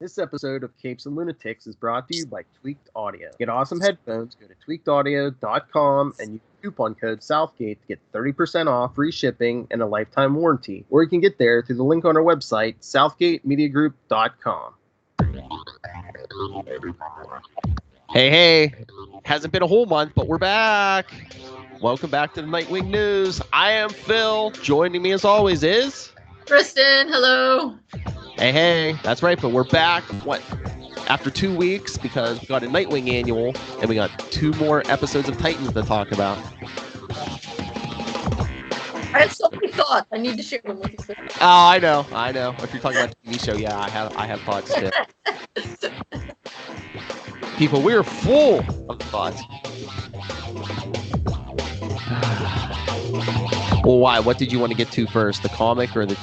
This episode of Capes and Lunatics is brought to you by Tweaked Audio. Get awesome headphones, go to tweakedaudio.com and use coupon code Southgate to get 30% off, free shipping, and a lifetime warranty. Or you can get there through the link on our website, southgatemediagroup.com. Hey, hasn't been a whole month, but we're back. Welcome back to the Nightwing News. I am Phil. Joining me as always is... Kristen, hello. Hey, that's right, but we're back, after 2 weeks, because we got a Nightwing annual, and we got 2 more episodes of Titans to talk about. I have so many thoughts. I need to share them with you. Oh, I know. If you're talking about the TV show, yeah, I have thoughts too. People, we're full of thoughts. Well, why? What did you want to get to first, the comic or the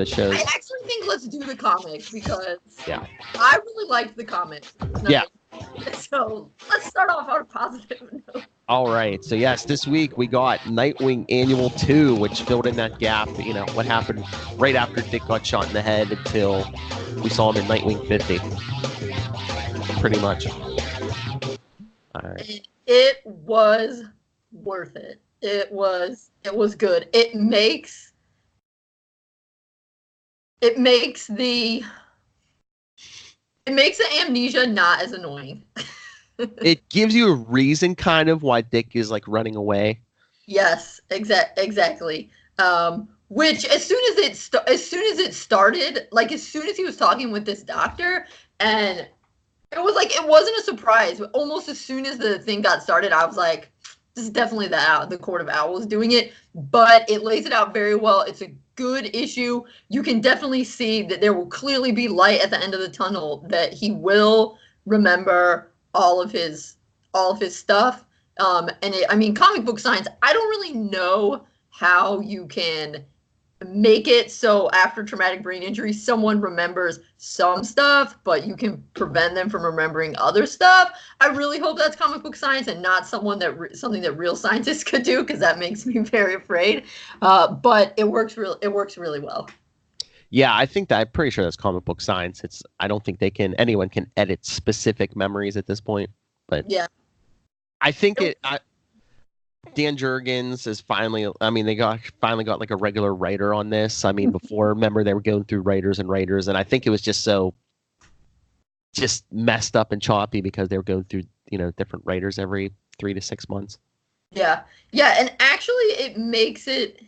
shows? I actually think let's do the comics because I really liked the comics. Yeah. So let's start off on a positive note. All right. So yes, this week we got Nightwing Annual 2, which filled in that gap. You know what happened right after Dick got shot in the head until we saw him in Nightwing 50. Pretty much. All right. It was worth it. It was good. It makes the amnesia not as annoying. It gives you a reason kind of why Dick is like running away. Yes, exactly. Which as soon as it started, like as soon as he was talking with this doctor, and it was like it wasn't a surprise. Almost as soon as the thing got started, I was like, this is definitely the Court of Owls doing it, but it lays it out very well. It's a good issue. You can definitely see that there will clearly be light at the end of the tunnel, that he will remember all of his stuff. Comic book science, I don't really know how you can make it so after traumatic brain injury someone remembers some stuff but you can prevent them from remembering other stuff. I really hope that's comic book science and not something that real scientists could do, because that makes me very afraid, but it works really well. Yeah, I'm pretty sure that's comic book science. I don't think anyone can edit specific memories at this point, but yeah, I think Dan Jurgens is finally got like a regular writer on this. I mean, before, remember, they were going through writers, and I think it was just messed up and choppy because they were going through, different writers every 3 to 6 months. Yeah, and actually it makes it,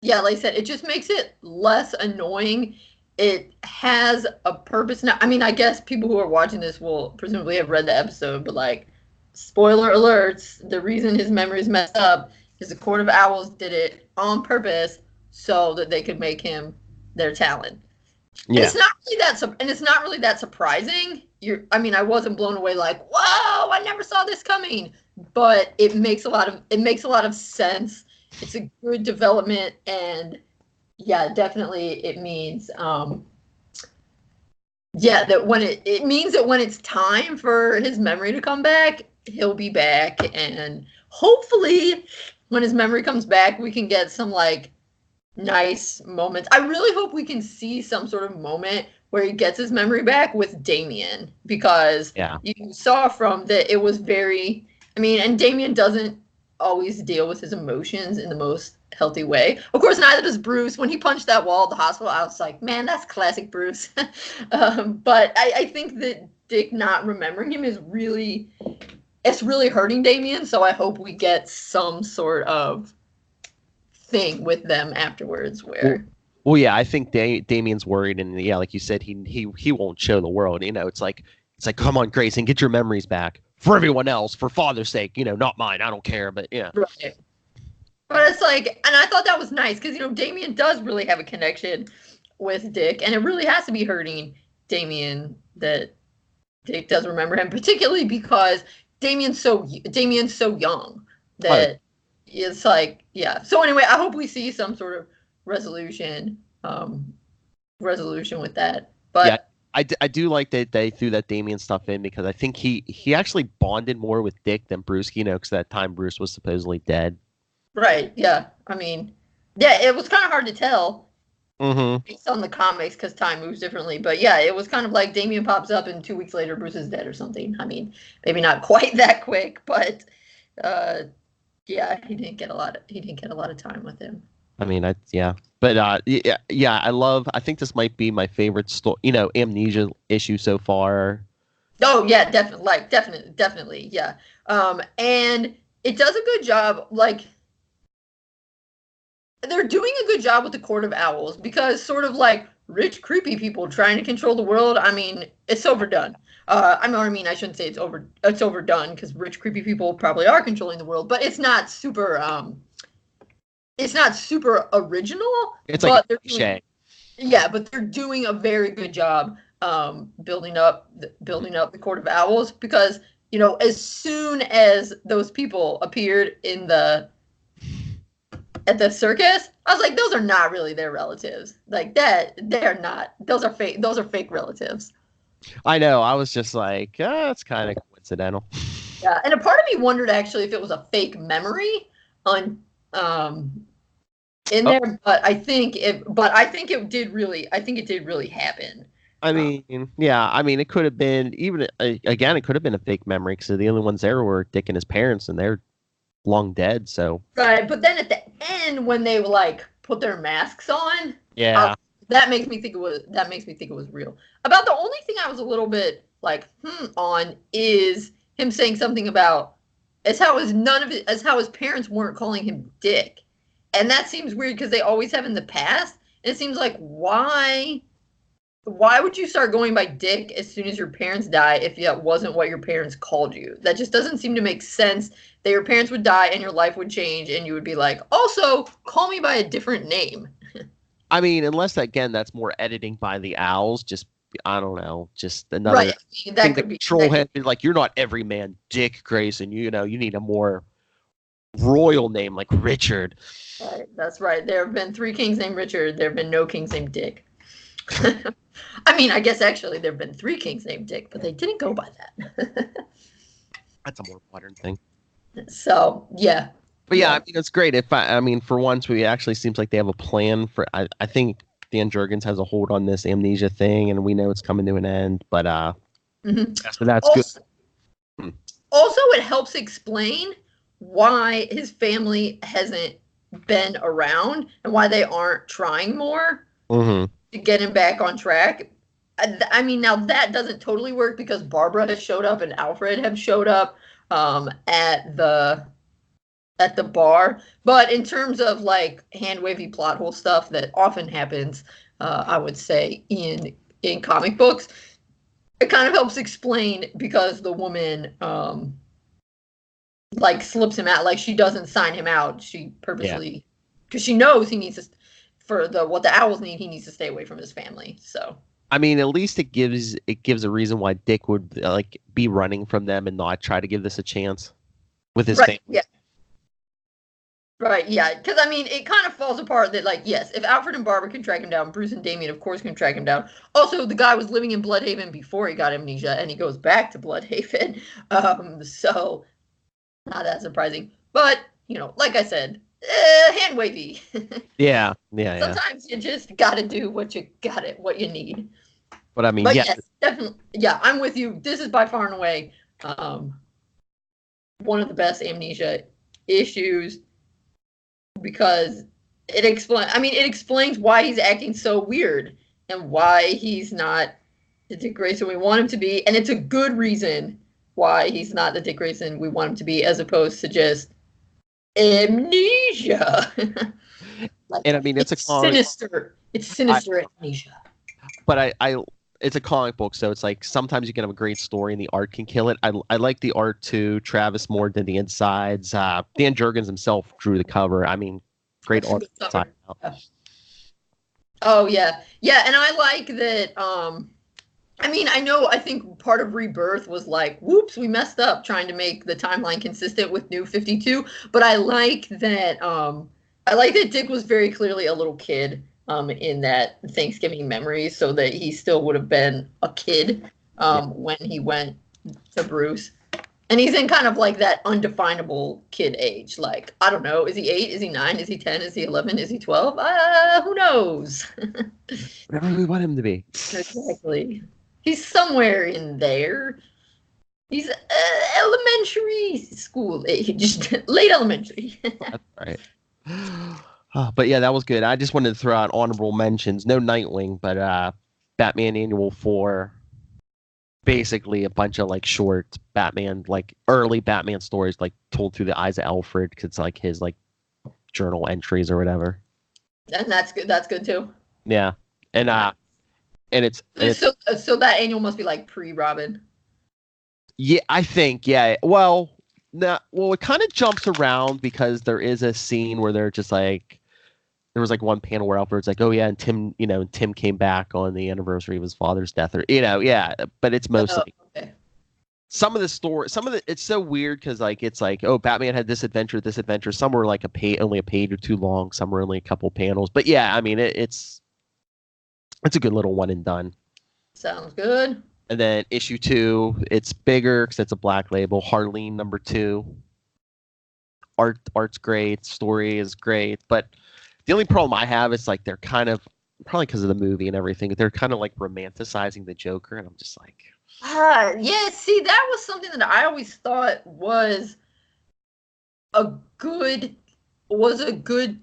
like I said, it just makes it less annoying. It has a purpose now. I mean, I guess people who are watching this will presumably have read the episode, but like, spoiler alerts, the reason his memory is messed up is the Court of Owls did it on purpose so that they could make him their Talon. Yeah. And it's not really that surprising. I wasn't blown away like, whoa, I never saw this coming. But it makes a lot of sense. It's a good development, and yeah, definitely it means that it means that when it's time for his memory to come back, he'll be back, and hopefully when his memory comes back we can get some like nice moments. I really hope we can see some sort of moment where he gets his memory back with Damian, because you saw from that it was very, and Damian doesn't always deal with his emotions in the most healthy way. Of course, neither does Bruce. When he punched that wall at the hospital, I was like, man, that's classic Bruce. But I think that Dick not remembering him is really hurting Damian, so I hope we get some sort of thing with them afterwards where... Well, yeah, I think Damian's worried, and yeah, like you said, he won't show the world. It's like, come on, Grayson, get your memories back for everyone else, for father's sake. Not mine. I don't care, but yeah. Right. But it's like, and I thought that was nice because Damian does really have a connection with Dick, and it really has to be hurting Damian that Dick does remember him, particularly because Damian's so young that it's like, yeah. So anyway, I hope we see some sort of resolution with that. But yeah, I do like that they threw that Damian stuff in, because I think he actually bonded more with Dick than Bruce, because that time Bruce was supposedly dead. Right, yeah. It was kind of hard to tell based on the comics because time moves differently. But yeah, it was kind of like Damian pops up and 2 weeks later Bruce is dead or something. I mean, maybe not quite that quick, but yeah, he didn't get a lot of time with him. I mean, but yeah, I think this might be my favorite story, Amnesia issue so far. Oh yeah, definitely, yeah. And it does a good job, like they're doing a good job with the Court of Owls because sort of like rich, creepy people trying to control the world. I mean, it's overdone. I shouldn't say it's overdone because rich, creepy people probably are controlling the world, but it's not super original. It's like a cliche. Yeah, but they're doing a very good job building up the Court of Owls because as soon as those people appeared at the circus, I was like, those are not really their relatives. Like that, they're not. Those are fake. Those are fake relatives. I know. I was just like, it's kind of coincidental. Yeah, and a part of me wondered actually if it was a fake memory on in there, but I think it did really happen. I mean, yeah. I mean, it could have been it could have been a fake memory because the only ones there were Dick and his parents, and they're long dead. So right, but then at the end when they like put their masks on, yeah, that makes me think it was real. About the only thing I was a little bit like on is him saying something about as how his parents weren't calling him Dick. And that seems weird because they always have in the past. And it seems like why would you start going by Dick as soon as your parents die if that wasn't what your parents called you? That just doesn't seem to make sense that your parents would die and your life would change and you would be like, also call me by a different name. I mean, unless again that's more editing by the Owls, just I don't know, just another thing to control him. Like you're not every man Dick Grayson, you need a more royal name like Richard. Right, that's right. There have been 3 kings named Richard. There have been no kings named Dick. I mean, I guess actually there have been 3 kings named Dick, but they didn't go by that. That's a more modern thing. So, yeah. But yeah, I mean, it's great. I mean, for once, it actually seems like they have a plan for. I think Dan Jurgens has a hold on this amnesia thing, and we know it's coming to an end. But that's also, good. Also, it helps explain why his family hasn't been around and why they aren't trying more to get him back on track. I mean, now that doesn't totally work because Barbara has showed up and Alfred have showed up at the bar. But in terms of like hand wavy plot hole stuff that often happens, I would say in comic books, it kind of helps explain because the woman like slips him out, like she doesn't sign him out. She purposely, because she knows he needs to, for what the Owls need, he needs to stay away from his family. So I mean, at least it gives a reason why Dick would like be running from them and not try to give this a chance with his family. Yeah. Right, yeah, because I mean, it kind of falls apart that, like, yes, if Alfred and Barbara can track him down, Bruce and Damien, of course, can track him down. Also, the guy was living in Bloodhaven before he got amnesia, and he goes back to Bloodhaven, so not that surprising. But, like I said, hand wavy. Yeah. Sometimes you just got to do what you need. But I mean, yes, definitely, yeah, I'm with you. This is by far and away one of the best amnesia issues. Because it explains why he's acting so weird and why he's not the Dick Grayson we want him to be. And it's a good reason why he's not the Dick Grayson we want him to be, as opposed to just amnesia. And I mean, it's sinister. It's sinister amnesia. But it's a comic book, so it's like sometimes you can have a great story and the art can kill it. I like the art too. Travis more than the insides. Dan Jurgens himself drew the cover. I mean, great art. Oh yeah, and I like that. I think part of Rebirth was like, whoops, we messed up trying to make the timeline consistent with New 52. But I like that. I like that Dick was very clearly a little kid. In that Thanksgiving memory, so that he still would have been a kid when he went to Bruce. And he's in kind of like that undefinable kid age. Like, I don't know, is he 8? Is he 9? Is he 10? Is he 11? Is he 12? Who knows? Whatever we want him to be. Exactly. He's somewhere in there. He's elementary school age, late elementary. That's right. But yeah, that was good. I just wanted to throw out honorable mentions. No Nightwing, but Batman Annual 4. Basically a bunch of like short Batman, like early Batman stories, like told through the eyes of Alfred, because it's like his like journal entries or whatever. And that's good. That's good too. Yeah, and it's so that annual must be like pre-Robin. Yeah, I think. Yeah. Well, it kind of jumps around because there is a scene where they're just like, there was like one panel where Alfred's like, oh yeah, and Tim came back on the anniversary of his father's death, or yeah, but it's mostly some of the story. It's so weird because like it's like, oh, Batman had this adventure. Some were like only a page or two long. Some were only a couple panels. But yeah, I mean it's a good little one and done. Sounds good. And then issue 2, it's bigger because it's a black label. Harleen number 2. Art's great. Story is great. But the only problem I have is like they're kind of, probably because of the movie and everything, they're kind of like romanticizing the Joker. And I'm just like... yeah, see, that was something that I always thought was a good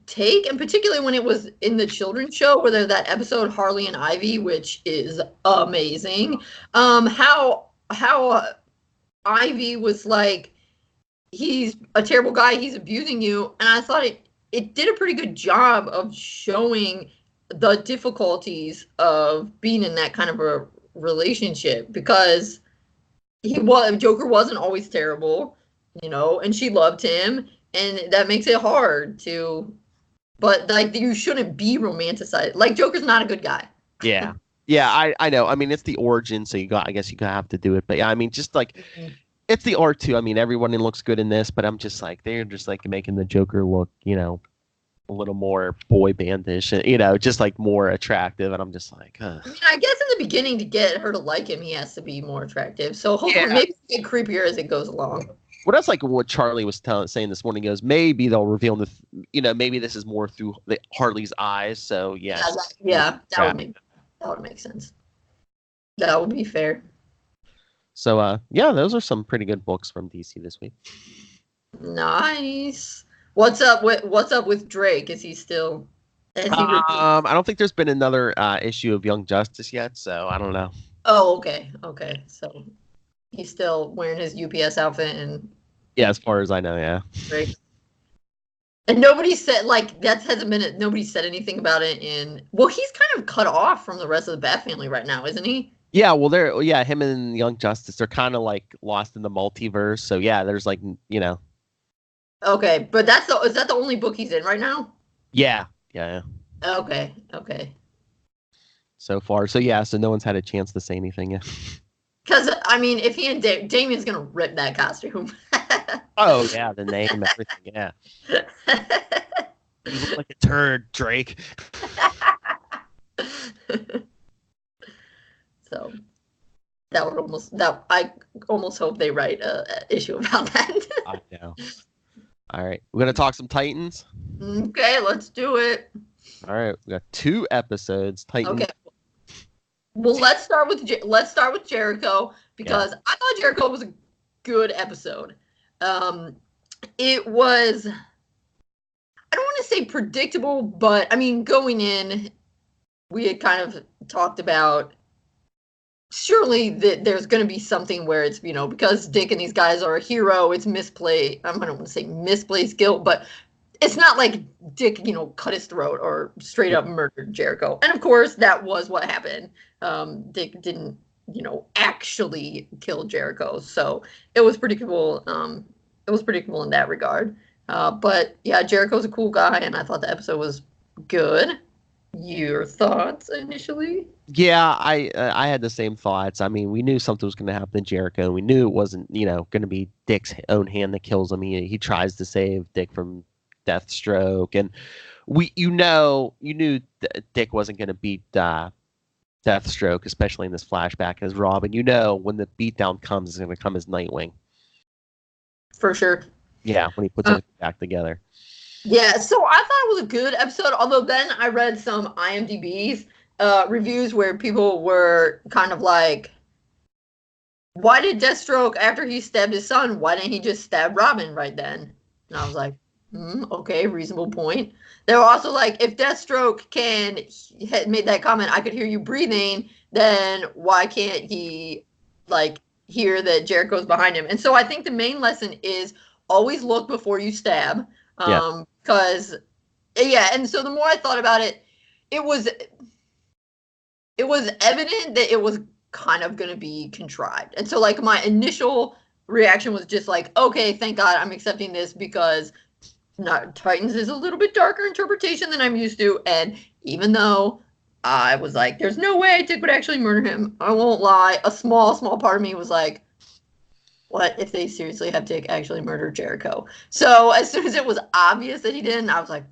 take, and particularly when it was in the children's show where there's that episode Harley and Ivy, which is amazing. How Ivy was like, he's a terrible guy, he's abusing you, and I thought it did a pretty good job of showing the difficulties of being in that kind of a relationship, because Joker wasn't always terrible, and she loved him. And that makes it hard to, but like you shouldn't be romanticized. Like Joker's not a good guy. Yeah, I know. I mean, it's the origin, so I guess you have to do it. But yeah, I mean, just like it's the art too. I mean, everyone looks good in this, but I'm just like they're just like making the Joker look, a little more boy bandish, just like more attractive. And I'm just like, I mean, I guess in the beginning to get her to like him, he has to be more attractive. So hopefully, maybe get creepier as it goes along. Well, that's like what Charlie was saying this morning. He goes, maybe they'll reveal maybe this is more through Harley's eyes. So yeah, that would make sense. That would be fair. So those are some pretty good books from DC this week. Nice. What's up with Drake? Is he still? I don't think there's been another issue of Young Justice yet, so I don't know. Oh, okay. So he's still wearing his UPS outfit and... Yeah, as far as I know, yeah. Right. And nobody said, like, nobody said anything about it well, he's kind of cut off from the rest of the Bat family right now, isn't he? Yeah, well, him and Young Justice, they're kind of, like, lost in the multiverse, so yeah, there's, like, Okay, but is that the only book he's in right now? Yeah. Okay. So far, so no one's had a chance to say anything yet. Because, I mean, if he and Damien's going to rip that costume. Oh, yeah, the name, everything, yeah. You look like a turd, Drake. So, I almost hope they write an issue about that. I know. All right, we're going to talk some Titans. Okay, let's do it. All right, we got 2 episodes. Titans. Okay. Well, let's start with Jericho, because I thought Jericho was a good episode. It was, I don't want to say predictable, but I mean, going in, we had kind of talked about surely that there's going to be something where it's, because Dick and these guys are a hero, it's misplay. I don't want to say misplaced guilt, but it's not like Dick, cut his throat or straight up murdered Jericho. And of course, that was what happened. Dick didn't, actually kill Jericho. So it was pretty cool. It was pretty cool in that regard. But yeah, Jericho's a cool guy, and I thought the episode was good. Your thoughts initially? Yeah, I had the same thoughts. I mean, we knew something was going to happen to Jericho. We knew it wasn't, going to be Dick's own hand that kills him. He tries to save Dick from Deathstroke, and you knew Dick wasn't going to beat Deathstroke, especially in this flashback as Robin. When the beatdown comes, it's going to come as Nightwing. for sure. Yeah, when he puts everything back together. Yeah, so I thought it was a good episode, although then I read some IMDb's reviews where people were kind of like, why did Deathstroke, after he stabbed his son, why didn't he just stab Robin right then? And I was like, okay, reasonable point. They were also like, if Deathstroke had made that comment, I could hear you breathing, then why can't he, like, hear that Jericho's behind him? And so I think the main lesson is always look before you stab. Because, and so the more I thought about it, it was evident that it was kind of going to be contrived. And so, like, my initial reaction was just like, okay, thank God I'm accepting this, because Titans is a little bit darker interpretation than I'm used to. And even though I was like, there's no way Dick would actually murder him, I won't lie, a small part of me was like, what if they seriously have Dick actually murder Jericho? So as soon as it was obvious that he didn't, I was like,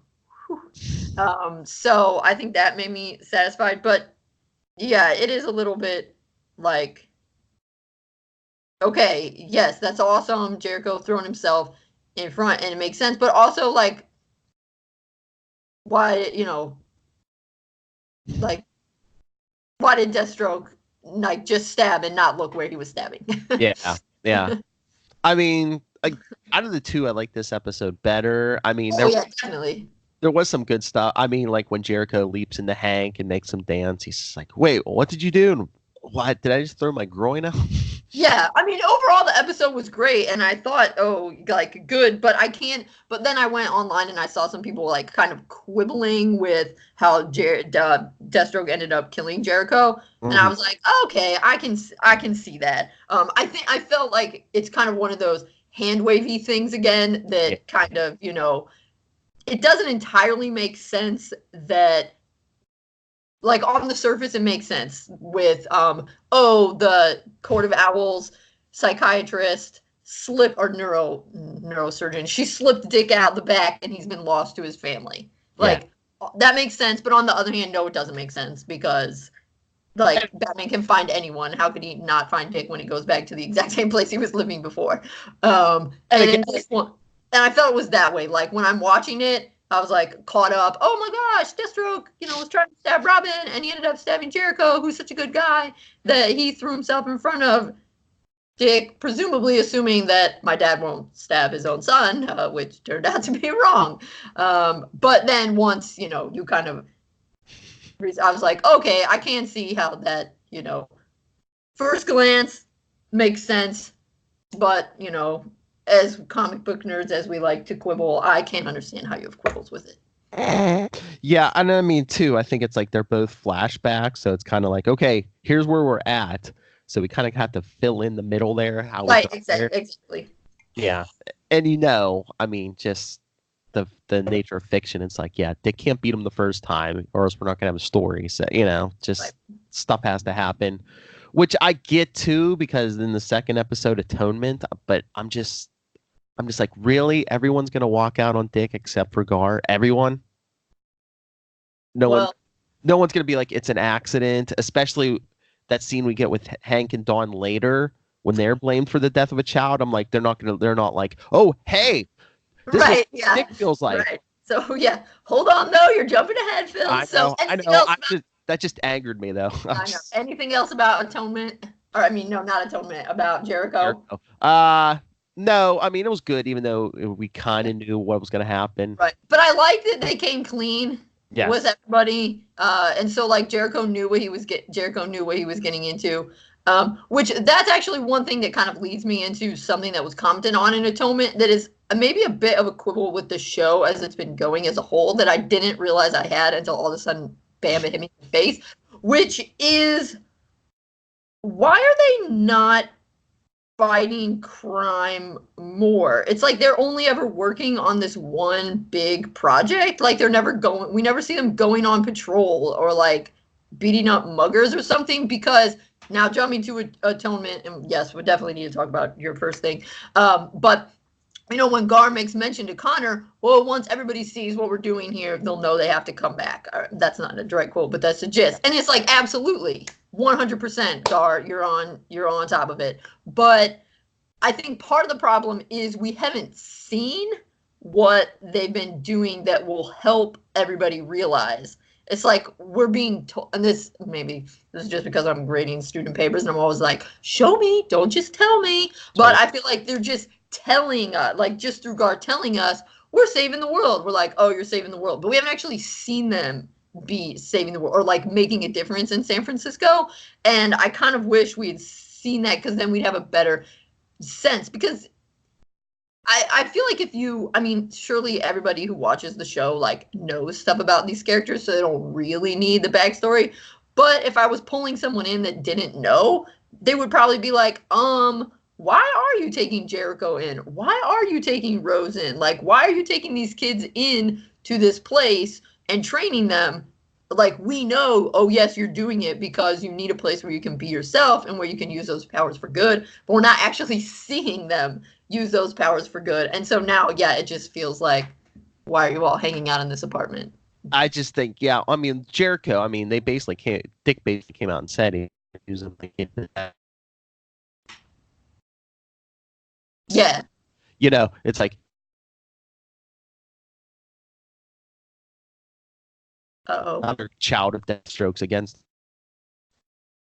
whew. So I think that made me satisfied. But yeah, it is a little bit like, okay, yes, that's awesome. Jericho throwing himself in front, and it makes sense. But also, like, why, like, why did Deathstroke, like, just stab and not look where he was stabbing? Yeah. I mean, out of the two, I like this episode better. I mean, definitely. There was some good stuff. I mean, like when Jericho leaps into Hank and makes him dance, he's just like, wait, what did you do? And what, did I just throw my groin out? Yeah, I mean, overall the episode was great, and I thought, like, good, but but then I went online and I saw some people, like, kind of quibbling with how Deathstroke ended up killing Jericho, and I was like, okay, I can see that. I felt like it's kind of one of those hand-wavy things again that kind of, it doesn't entirely make sense that, like, on the surface, it makes sense with, the Court of Owls psychiatrist neurosurgeon, she slipped Dick out the back and he's been lost to his family. Like, that makes sense, but on the other hand, no, it doesn't make sense, because, like, Batman can find anyone. How could he not find Dick when he goes back to the exact same place he was living before? And I felt it was that way. Like, when I'm watching it, I was like caught up. Oh my gosh, Deathstroke, was trying to stab Robin, and he ended up stabbing Jericho, who's such a good guy, that he threw himself in front of Dick, presumably assuming that my dad won't stab his own son, which turned out to be wrong. But then once, you kind of, I was like, okay, I can see how that, first glance makes sense, but, as comic book nerds, as we like to quibble, I can't understand how you have quibbles with it. Yeah, and I mean, too, I think it's like they're both flashbacks, so it's kind of like, okay, here's where we're at, so we kind of have to fill in the middle there. Exactly. Yeah, and I mean, just the nature of fiction, it's like, yeah, Dick can't beat him the first time, or else we're not gonna have a story. So, stuff has to happen, which I get too, because in the second episode, Atonement, but I'm just like, really? Everyone's going to walk out on Dick except for Gar? Everyone? No one's going to be like, it's an accident, especially that scene we get with Hank and Dawn later when they're blamed for the death of a child. I'm like, they're not like, oh, hey, this is what Dick feels like. Right. So, yeah, hold on, though. You're jumping ahead, Phil. I know. That just angered me, though. I know. Anything else about Atonement? Or, I mean, no, not Atonement, about Jericho? No, I mean, it was good, even though we kind of knew what was going to happen. Right. But I liked that they came clean with everybody. And so, like, Jericho knew what he was getting into. Which, that's actually one thing that kind of leads me into something that was commented on in Atonement that is maybe a bit of a quibble with the show as it's been going as a whole that I didn't realize I had until all of a sudden, bam, it hit me in the face. Which is, why are they not fighting crime more? It's like they're only ever working on this one big project. Like, we never see them going on patrol or, like, beating up muggers or something. Because now, jumping to Atonement, and yes, we definitely need to talk about your first thing. But, when Gar makes mention to Connor, well, once everybody sees what we're doing here, they'll know they have to come back. That's not a direct quote, but that's the gist. And it's like, absolutely, 100%, Gar, you're on top of it. But I think part of the problem is we haven't seen what they've been doing that will help everybody realize. It's like we're being told, and this is just because I'm grading student papers and I'm always like, show me, don't just tell me. But I feel like they're just telling us, like just through Gar telling us, we're saving the world. We're like, oh, you're saving the world. But we haven't actually seen them be saving the world or like making a difference in San Francisco. And I kind of wish we had seen that because then we'd have a better sense. Because I feel like surely everybody who watches the show like knows stuff about these characters, so they don't really need the backstory. But if I was pulling someone in that didn't know, they would probably be like, why are you taking Jericho in? Why are you taking Rose in? Like, why are you taking these kids in to this place and training them? Like, we know, oh, yes, you're doing it because you need a place where you can be yourself and where you can use those powers for good. But we're not actually seeing them use those powers for good. And so now, yeah, it just feels like, why are you all hanging out in this apartment? I just think, yeah, I mean, Jericho, I mean, Dick basically came out and said he was thinking that. Yeah. You know, it's like, another child of Deathstrokes against.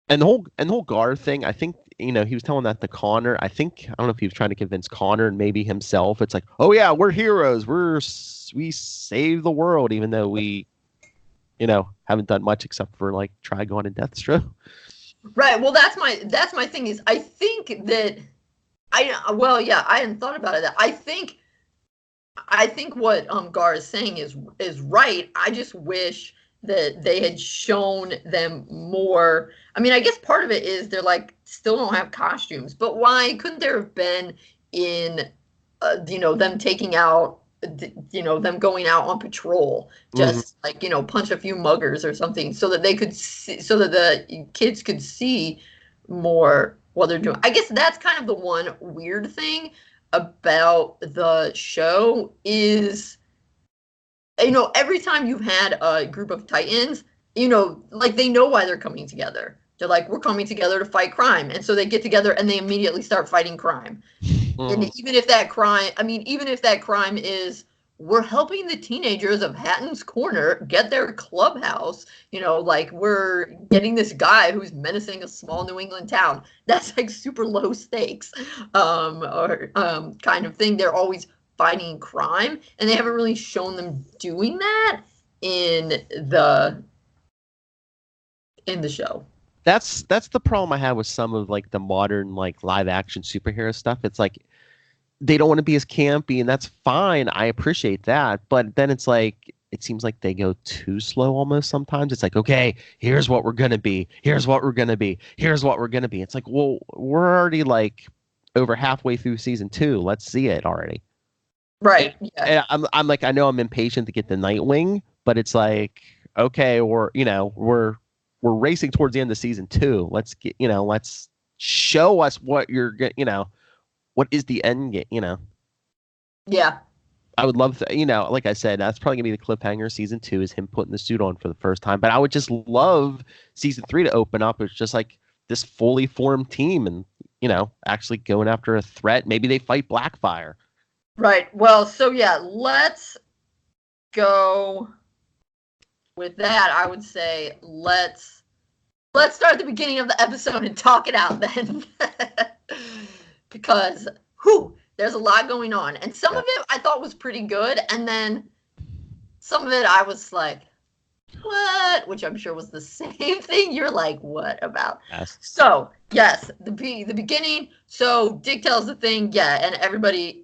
And the whole Gar thing, I think, you know, he was telling that to Connor. I don't know if he was trying to convince Connor and maybe himself. It's like, oh yeah, we're heroes. We save the world, even though we, you know, haven't done much except for like Trigon and Deathstroke. Right. Well, that's my thing is I think that I hadn't thought about it. I think what Gar is saying is right. I just wish that they had shown them more. I mean, I guess part of it is they're like still don't have costumes, but why couldn't there have been in, them taking out, them going out on patrol, just like, punch a few muggers or something so that they could see, so that the kids could see more what they're doing. I guess that's kind of the one weird thing about the show is, every time you've had a group of Titans, like they know why they're coming together. They're like, we're coming together to fight crime. And so they get together and they immediately start fighting crime. And even if that crime is, we're helping the teenagers of Hatton's Corner get their clubhouse, like we're getting this guy who's menacing a small New England town. That's like super low stakes, kind of thing. They're always fighting crime, and they haven't really shown them doing that in the show. That's the problem I have with some of like the modern like live action superhero stuff. It's like they don't want to be as campy, and that's fine. I appreciate that, but then it's like it seems like they go too slow almost sometimes. It's like, okay, here's what we're gonna be. Here's what we're gonna be. Here's what we're gonna be. It's like, well, we're already like over halfway through season 2. Let's see it already. Right. Yeah. And I'm like, I know I'm impatient to get the Nightwing, but it's like, okay, we're racing towards the end of season 2. Let's get, let's show us what you're getting, what is the end game, Yeah. I would love to, like I said, that's probably gonna be the cliffhanger. Season 2 is him putting the suit on for the first time, but I would just love season 3 to open up. It's just like this fully formed team and, actually going after a threat. Maybe they fight Blackfire. Right. Well, so yeah, let's go with that. I would say let's start at the beginning of the episode and talk it out then. Because there's a lot going on. And some of it I thought was pretty good, and then some of it I was like, what? Which I'm sure was the same thing you're like, what about? Yes. So, yes, the beginning. So Dick tells the thing, and everybody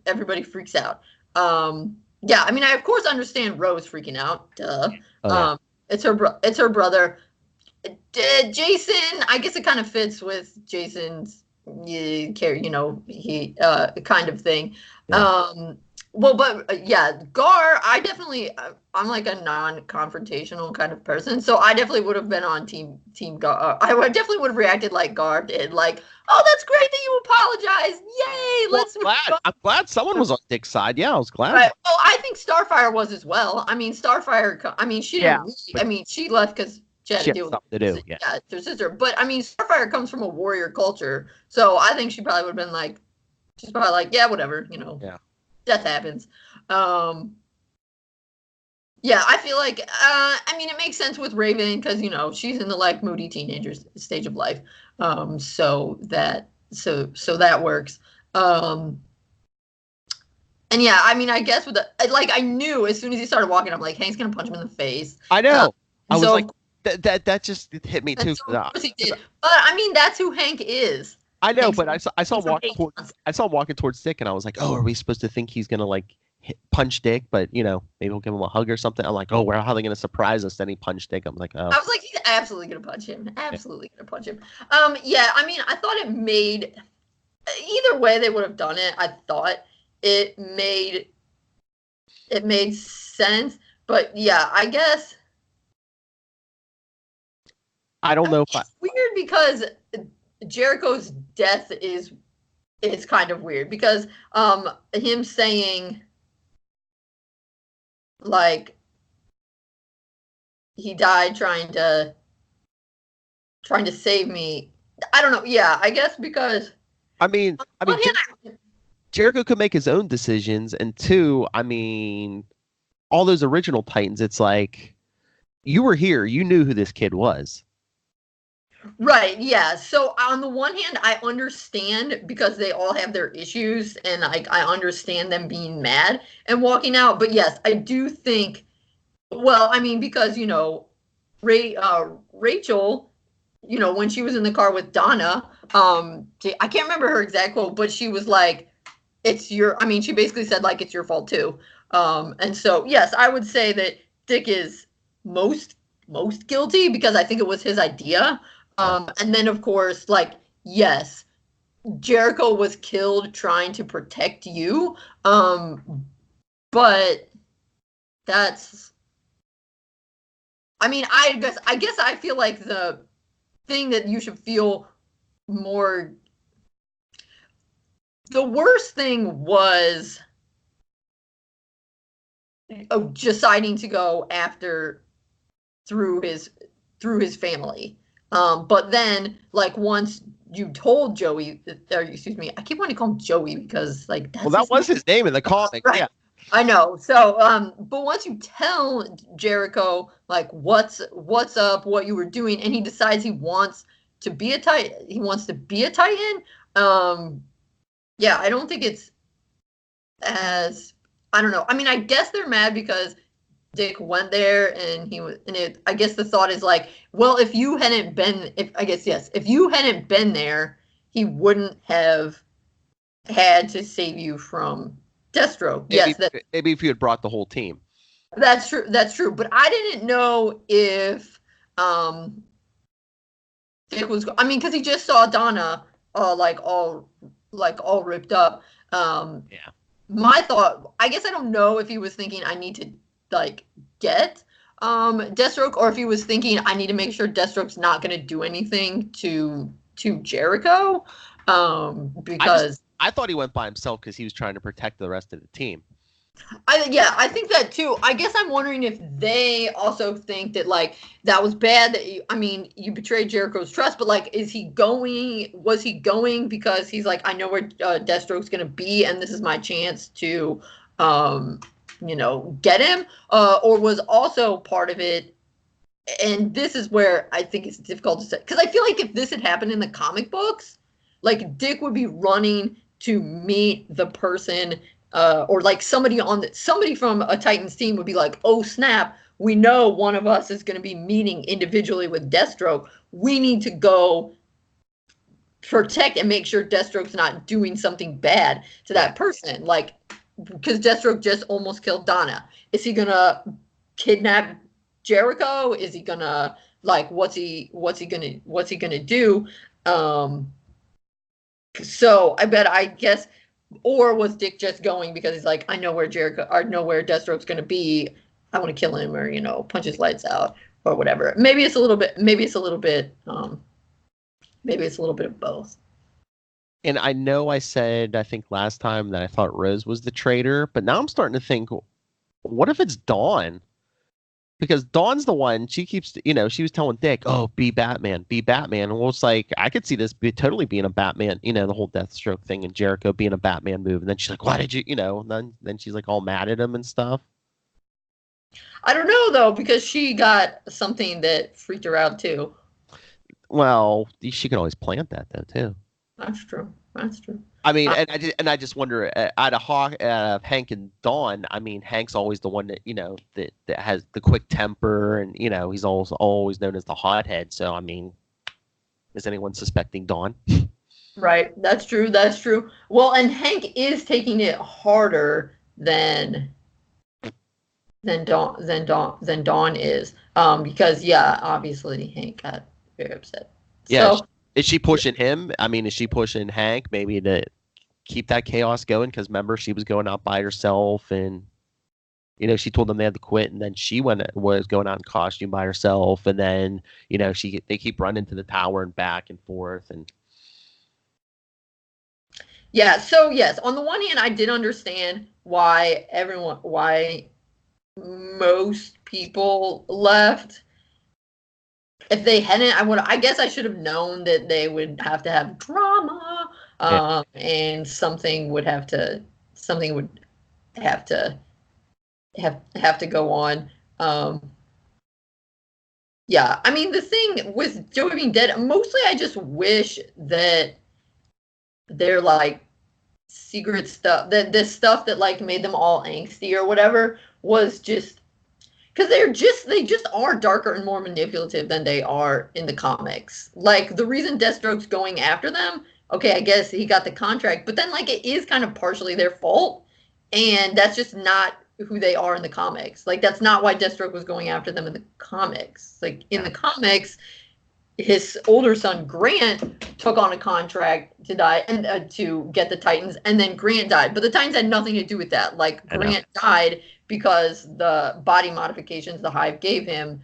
everybody freaks out. I mean, I of course understand Rose freaking out. Duh. Oh, yeah. It's her brother. Jason, I guess it kind of fits with Jason's he kind of thing. Yeah. Gar, I'm like a non-confrontational kind of person, so I definitely would have been on team Gar. I definitely would have reacted like Gar did, like, oh, that's great that you apologize, yay, I'm glad someone was on Dick's side. Yeah, I was glad. Right. Well, I think Starfire was as well. I mean, Starfire, she didn't she left because she had to deal with her sister. But I mean, Starfire comes from a warrior culture, so I think she probably would have been like, she's probably like, yeah, whatever, death happens. Yeah, I feel like, I mean, it makes sense with Raven because, she's in the like moody teenager stage of life. So that works. And yeah, I mean, I guess with I knew as soon as he started walking, I'm like, Hank's gonna punch him in the face. I know. I was like, that just hit me too. So of course he did. But I mean, that's who Hank is. I know, but I saw him walking towards Dick, and I was like, oh, are we supposed to think he's gonna like punch Dick? But maybe he'll give him a hug or something. I'm like, oh, how are they gonna surprise us? Then he punched Dick. I'm like, oh. I was like, he's absolutely gonna punch him. Absolutely gonna punch him. Yeah, I mean, I thought it made either way they would have done it. I thought it made sense, but yeah, I guess I don't know if it's weird because Jericho's death is kind of weird because him saying like he died trying to save me. I don't know. Yeah, I guess because I mean Jericho could make his own decisions, and two, I mean, all those original Titans, it's like, you were here, you knew who this kid was. Right, yeah. So on the one hand, I understand because they all have their issues, and I understand them being mad and walking out. But yes, I do think, well, I mean, because, Rachel, when she was in the car with Donna, I can't remember her exact quote, but she was like, she basically said, like, it's your fault too. And so, yes, I would say that Dick is most guilty because I think it was his idea. And then, of course, like, yes, Jericho was killed trying to protect you. But that's, I mean, I guess I feel like the thing that you should feel more, the worst thing was deciding to go through his family. But then, like, once you told Joey, excuse me, I keep wanting to call him Joey because, like, that was his name in the comic. Right. Yeah, I know. So, but once you tell Jericho, like, what's up, what you were doing, and he decides he wants to be a Titan. Yeah, I don't think it's as, I don't know. I mean, I guess they're mad because Dick went there and I guess the thought is like, well, if you hadn't been there, he wouldn't have had to save you from Deathstroke. Maybe if you had brought the whole team. That's true. But I didn't know if Dick was, I mean, because he just saw Donna all ripped up. Yeah. My thought, I guess I don't know if he was thinking I need to like get Deathstroke, or if he was thinking I need to make sure Deathstroke's not going to do anything to Jericho, because I thought he went by himself because he was trying to protect the rest of the team. I think that too. I guess I'm wondering if they also think that like that was bad, that you betrayed Jericho's trust, but like was he going because he's like, I know where Deathstroke's going to be and this is my chance to get him, or was also part of it, and this is where I think it's difficult to say, because I feel like if this had happened in the comic books, like Dick would be running to meet the person, or like somebody from a Titans team would be like, oh snap, we know one of us is going to be meeting individually with Deathstroke, we need to go protect and make sure Deathstroke's not doing something bad to that person, like, because Deathstroke just almost killed Donna. Is he gonna kidnap Jericho? Is he gonna, like, what's he gonna do? So I guess, or was Dick just going because he's like, I know where Deathstroke's gonna be, I want to kill him, or punch his lights out or whatever. Maybe it's a little bit of both. And I know I said, I think last time, that I thought Rose was the traitor, but now I'm starting to think, what if it's Dawn? Because Dawn's the one, she keeps, she was telling Dick, oh, be Batman, be Batman. And it's like, I could see this totally being a Batman, the whole Deathstroke thing and Jericho being a Batman move. And then she's like, why did you, and then she's like all mad at him and stuff. I don't know, though, because she got something that freaked her out, too. Well, she can always plant that, though, too. That's true. I mean, and I just wonder, out of Hank and Dawn, I mean, Hank's always the one that, that has the quick temper, and, he's always known as the hothead. So, I mean, is anyone suspecting Dawn? Right. That's true. Well, and Hank is taking it harder than Dawn is. Because, yeah, obviously Hank got very upset. Yeah. So, is she pushing him? I mean, is she pushing Hank maybe to keep that chaos going? Because remember, she was going out by herself, and she told them they had to quit, and then she was going out in costume by herself, and then they keep running to the tower and back and forth, and yeah. So yes, on the one hand, I did understand why most people left. If they hadn't, I guess I should have known that they would have to have drama, and something would have to go on. Yeah, I mean, the thing with Joey being dead, mostly I just wish that their like secret stuff, that this stuff that like made them all angsty or whatever, was just. Because they just are darker and more manipulative than they are in the comics. Like, the reason Deathstroke's going after them, okay, I guess he got the contract, but then, like, it is kind of partially their fault, and that's just not who they are in the comics. Like, that's not why Deathstroke was going after them in the comics. Like, in the comics, his older son, Grant, took on a contract to die and to get the Titans, and then Grant died. But the Titans had nothing to do with that. Like, Grant died because the body modifications the Hive gave him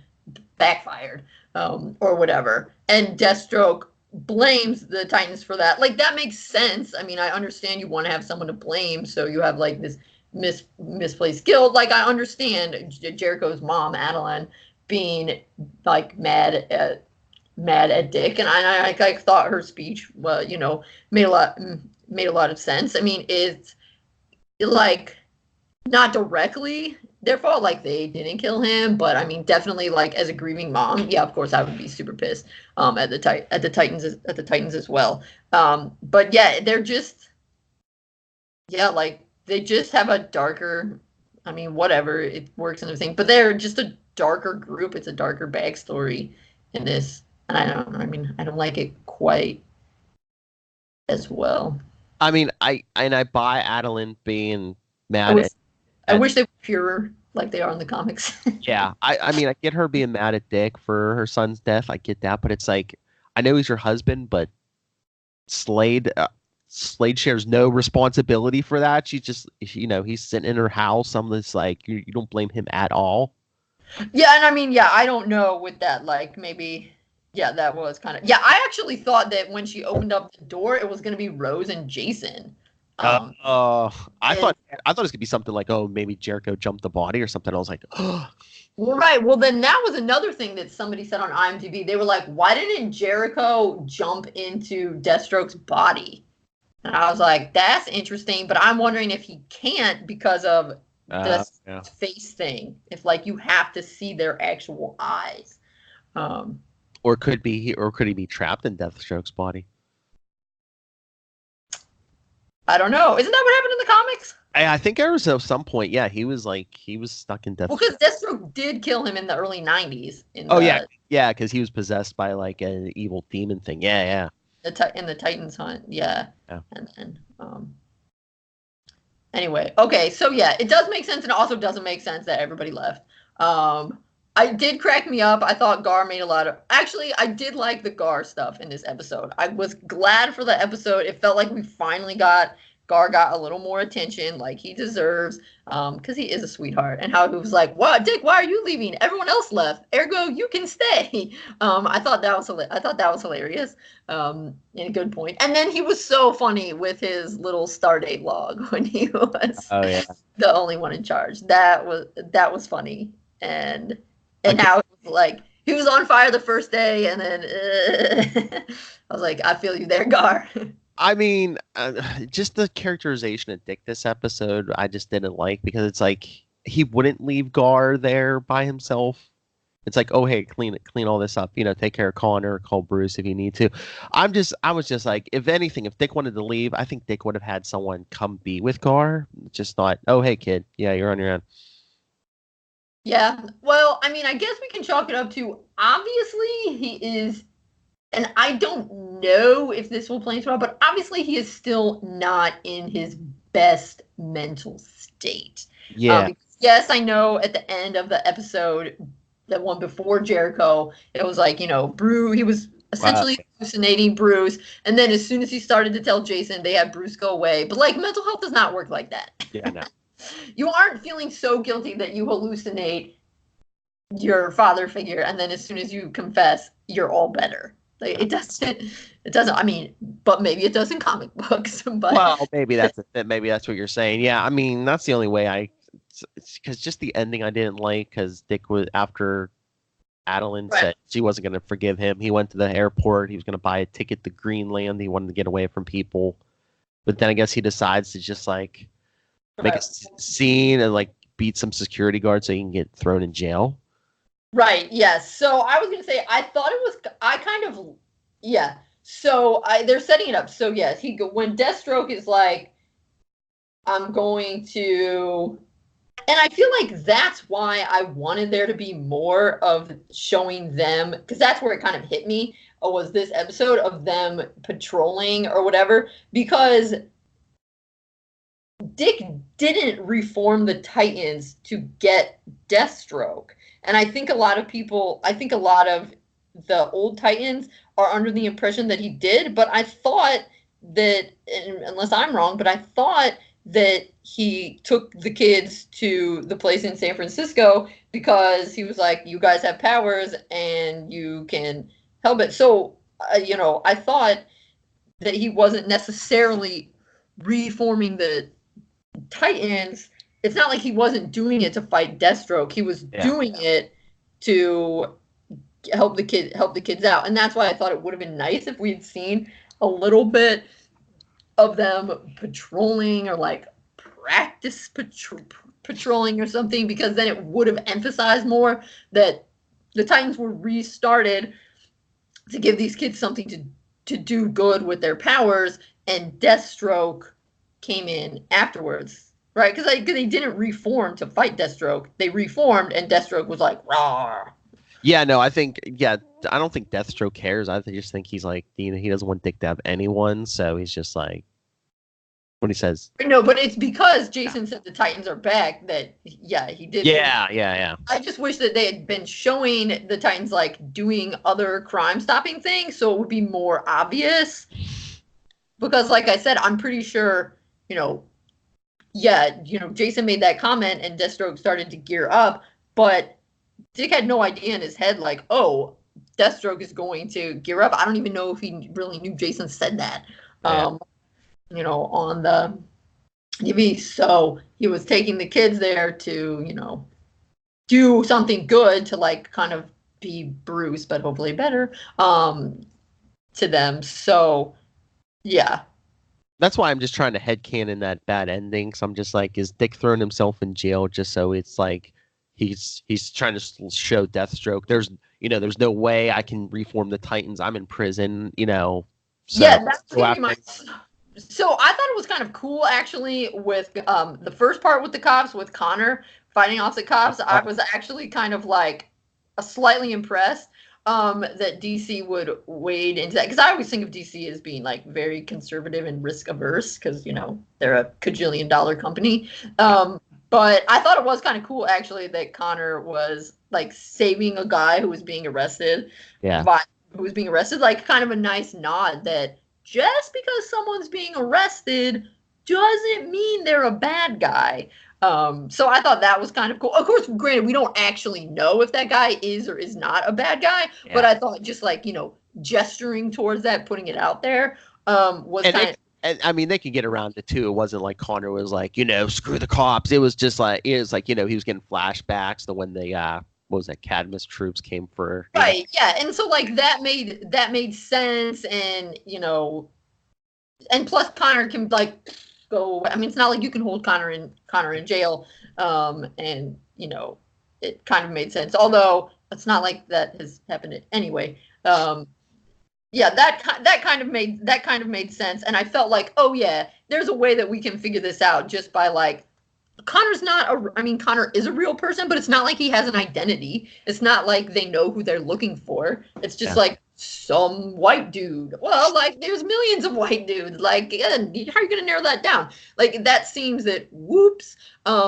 backfired, or whatever. And Deathstroke blames the Titans for that. Like, that makes sense. I mean, I understand you want to have someone to blame, so you have, like, this misplaced guilt. Like, I understand Jericho's mom, Adeline, being, like, mad at Dick, and I thought her speech, made a lot of sense. I mean, it's, like, not directly their fault, like they didn't kill him, but I mean, definitely, like, as a grieving mom, yeah, of course I would be super pissed at the Titans as well. But yeah, they're just, yeah, like, they just have a darker, I mean, whatever, it works and everything, but they're just a darker group. It's a darker backstory in this, and I don't like it quite as well. I mean, I buy Adeline being mad I wish they were purer like they are in the comics. Yeah, I mean, I get her being mad at Dick for her son's death. I get that, but it's like, I know he's your husband, but Slade shares no responsibility for that. She's just, he's sitting in her house. I'm just like, you don't blame him at all. Yeah, and I mean, yeah, I don't know with that, like, maybe, yeah, that was kind of, yeah, I actually thought that when she opened up the door, it was going to be Rose and Jason. I thought it was gonna be something like, oh, maybe Jericho jumped the body or something. I was like, oh. Well, right. Well, then that was another thing that somebody said on IMDb. They were like, why didn't Jericho jump into Deathstroke's body? And I was like, that's interesting, but I'm wondering if he can't because of the face thing. If, like, you have to see their actual eyes. Or could he be trapped in Deathstroke's body? I don't know. Isn't that what happened in the comics? I think there was at some point, yeah, he was stuck in Deathstroke. Well, because Deathstroke did kill him in the early 90s. Yeah, because he was possessed by, like, an evil demon thing. Yeah. In the Titans hunt, yeah. And then, anyway, okay, so yeah, it does make sense, and it also doesn't make sense that everybody left. I did crack me up. I thought Gar made a lot of... Actually, I did like the Gar stuff in this episode. I was glad for the episode. It felt like we finally got... Gar got a little more attention, like he deserves, because he is a sweetheart. And how he was like, "What, Dick? Why are you leaving? Everyone else left. Ergo, you can stay." I thought that was hilarious. And a good point. And then he was so funny with his little Stardate log when he was the only one in charge. That was funny. And and how it was like he was on fire the first day, and then I was like, I feel you there, Gar. I mean, just the characterization of Dick this episode, I just didn't like because it's like he wouldn't leave Gar there by himself. It's like, oh hey, clean all this up, take care of Connor, call Bruce if you need to. I was just like, if anything, if Dick wanted to leave, I think Dick would have had someone come be with Gar. Just not, oh hey kid, yeah, you're on your own. Yeah, well, I mean, I guess we can chalk it up to obviously he is. And I don't know if this will play into it, but obviously he is still not in his best mental state. Yeah. Yes, I know at the end of the episode, the one before Jericho, it was like, Bruce, he was essentially hallucinating Bruce. And then as soon as he started to tell Jason, they had Bruce go away. But like mental health does not work like that. Yeah, no. You aren't feeling so guilty that you hallucinate your father figure. And then as soon as you confess, you're all better. Like, it doesn't. I mean, but maybe it does in comic books. But well, maybe that's what you're saying. Yeah, I mean, that's the only way because just the ending I didn't like because Dick was after Adeline said she wasn't going to forgive him. He went to the airport. He was going to buy a ticket to Greenland. He wanted to get away from people, but then I guess he decides to just like make a scene and like beat some security guards so he can get thrown in jail. Right, yes. So I was going to say, So they're setting it up. So yes, when Deathstroke is like, I'm going to, and I feel like that's why I wanted there to be more of showing them, because that's where it kind of hit me, was this episode of them patrolling or whatever, because Dick didn't reform the Titans to get Deathstroke. And I think a lot of the old Titans are under the impression that he did, but I thought that, unless I'm wrong, but I thought that he took the kids to the place in San Francisco because he was like, you guys have powers and you can help it. So, I thought that he wasn't necessarily reforming the Titans. It's not like he wasn't doing it to fight Deathstroke. He was doing it to help the kids out. And that's why I thought it would have been nice if we'd seen a little bit of them patrolling or like practice patrolling or something, because then it would have emphasized more that the Titans were restarted to give these kids something to do good with their powers, and Deathstroke came in afterwards. Right, because they didn't reform to fight Deathstroke. They reformed, and Deathstroke was like, "Raw." Yeah, no, I don't think Deathstroke cares. I just think he's like, he doesn't want Dick to have anyone, so he's just like, what he says. No, but it's because Jason said the Titans are back that, he did. Yeah. I just wish that they had been showing the Titans like doing other crime-stopping things, so it would be more obvious. Because, like I said, I'm pretty sure, Jason made that comment and Deathstroke started to gear up, but Dick had no idea in his head, like, oh, Deathstroke is going to gear up. I don't even know if he really knew Jason said that, on the TV. So he was taking the kids there to, do something good to, like, kind of be Bruce, but hopefully better, to them. So, yeah. That's why I'm just trying to headcanon that bad ending. So I'm just like, is Dick throwing himself in jail just so it's like he's trying to show Deathstroke? There's no way I can reform the Titans. I'm in prison. So, yeah, that's gonna be my. So I thought it was kind of cool actually with the first part with the cops, with Connor fighting off the cops. I was actually kind of like slightly impressed. That DC would wade into that, because I always think of DC as being like very conservative and risk averse because they're a $1 company. But I thought it was kind of cool actually that Connor was like saving a guy who was being arrested. Like kind of a nice nod that just because someone's being arrested doesn't mean they're a bad guy. So I thought that was kind of cool. Of course, granted, we don't actually know if that guy is or is not a bad guy, but I thought just like, gesturing towards that, putting it out there, was kind of. And I mean, they could get around it too. It wasn't like Connor was like, screw the cops. It was just like, he was getting flashbacks to when they what was that, Cadmus troops came for. Right, yeah. And so like that made sense, and and plus Connor can like go. I mean, it's not like you can hold Connor in jail, and it kind of made sense. Although it's not like that has happened anyway. Yeah, that kind of made sense, and I felt like, oh yeah, there's a way that we can figure this out just by like. Connor is a real person, but it's not like he has an identity. It's not like they know who they're looking for. It's just like some white dude. Well, like there's millions of white dudes. Like, again, how are you going to narrow that down? Like that seems that whoops,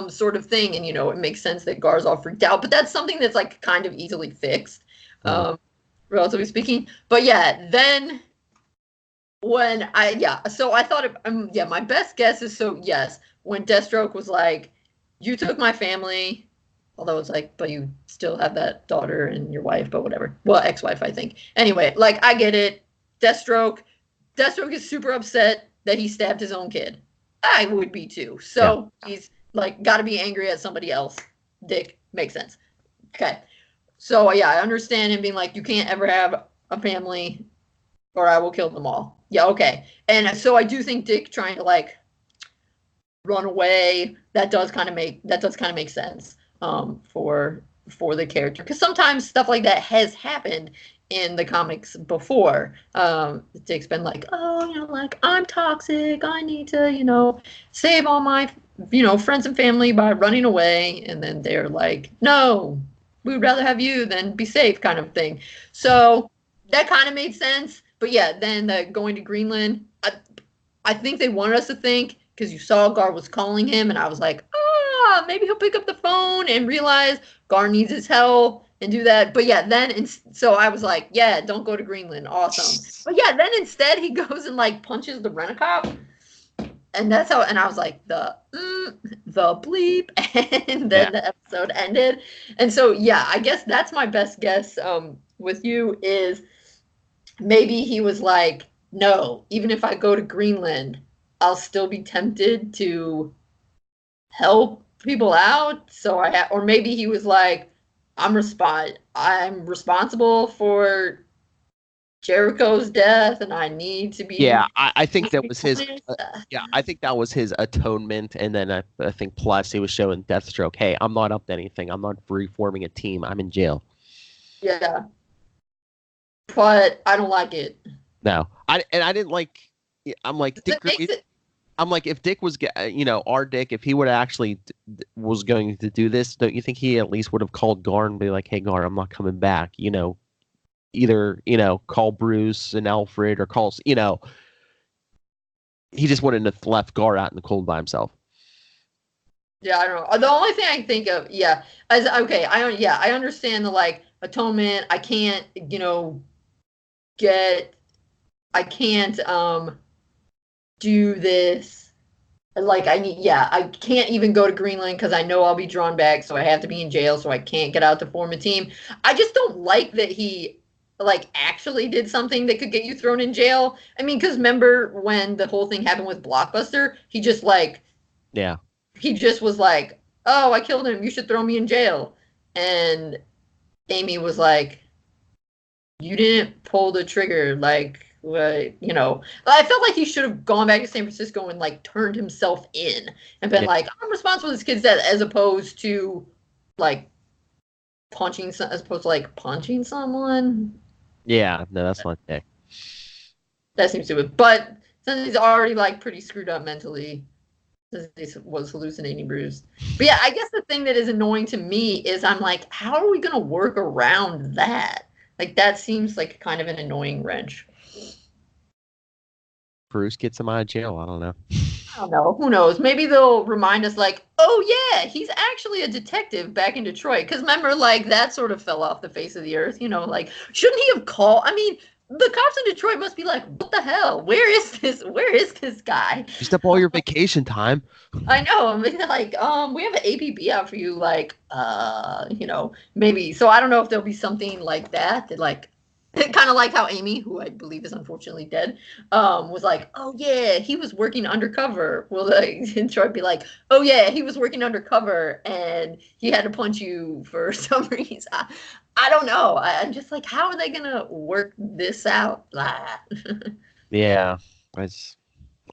sort of thing. And, it makes sense that Gar's all freaked out, but that's something that's like kind of easily fixed, relatively speaking. But yeah, then when so I thought, my best guess is, yes, when Deathstroke was like, you took my family, although it's like, but you still have that daughter and your wife, but whatever. Well, ex-wife, I think. Anyway, like, I get it. Deathstroke is super upset that he stabbed his own kid. I would be too. So he's like, got to be angry at somebody else. Dick, makes sense. Okay. So yeah, I understand him being like, you can't ever have a family or I will kill them all. Yeah, okay. And so I do think Dick trying to like run away, that does kind of make sense for the character, because sometimes stuff like that has happened in the comics before. Dick's been like, oh, like, I'm toxic, I need to save all my friends and family by running away, and then they're like, no, we would rather have you than be safe, kind of thing. So that kind of made sense. But yeah, then the going to Greenland, I think they wanted us to think, because you saw Gar was calling him, and I was like, maybe he'll pick up the phone and realize Gar needs his help and do that. But yeah, so I was like, yeah, don't go to Greenland. Awesome. But yeah, then instead he goes and like punches the rent-a-cop. And that's how, and I was like, the bleep. And then the episode ended. And so, yeah, I guess that's my best guess with you is maybe he was like, no, even if I go to Greenland, I'll still be tempted to help people out. So or maybe he was like, I'm responsible for Jericho's death, and I need to be. Yeah, I think that was his. I think that was his atonement, and then I think plus he was showing Deathstroke, hey, I'm not up to anything. I'm not reforming a team. I'm in jail. Yeah, but I don't like it. No, I didn't like. I'm like Dick. I'm like, if Dick was, our Dick, if he would actually was going to do this, don't you think he at least would have called Gar and be like, hey, Gar, I'm not coming back, either, call Bruce and Alfred or call, he just wouldn't have left Gar out in the cold by himself. Yeah, I don't know. The only thing I can think of, I understand the, like, atonement. I can't, do this. Like, I can't even go to Greenland because I know I'll be drawn back, so I have to be in jail, so I can't get out to form a team. I just don't like that he, like, actually did something that could get you thrown in jail. I mean, because remember when the whole thing happened with Blockbuster? He just, like... Yeah. He just was like, oh, I killed him, you should throw me in jail. And Amy was like, you didn't pull the trigger, like... I felt like he should have gone back to San Francisco and like turned himself in and been like, I'm responsible for this kid's death, as opposed to like punching someone. Yeah, no, that's not Dick. That seems stupid. But since he's already like pretty screwed up mentally, since he was hallucinating Bruce. But yeah, I guess the thing that is annoying to me is I'm like, how are we gonna work around that? Like, that seems like kind of an annoying wrench. Bruce gets him out of jail. I don't know. I don't know. Who knows? Maybe they'll remind us, like, oh, yeah, he's actually a detective back in Detroit. Because remember, like, that sort of fell off the face of the earth. Like, shouldn't he have called? I mean, the cops in Detroit must be like, what the hell? Where is this guy? Used up all your vacation time. I know. I mean, like, we have an APB out for you. Like, maybe. So I don't know if there'll be something like that, like, Kind of like how Amy, who I believe is unfortunately dead, was like, "Oh yeah, he was working undercover." Well, Troy be like, "Oh yeah, he was working undercover, and he had to punch you for some reason." I don't know. I'm just like, how are they gonna work this out? Yeah,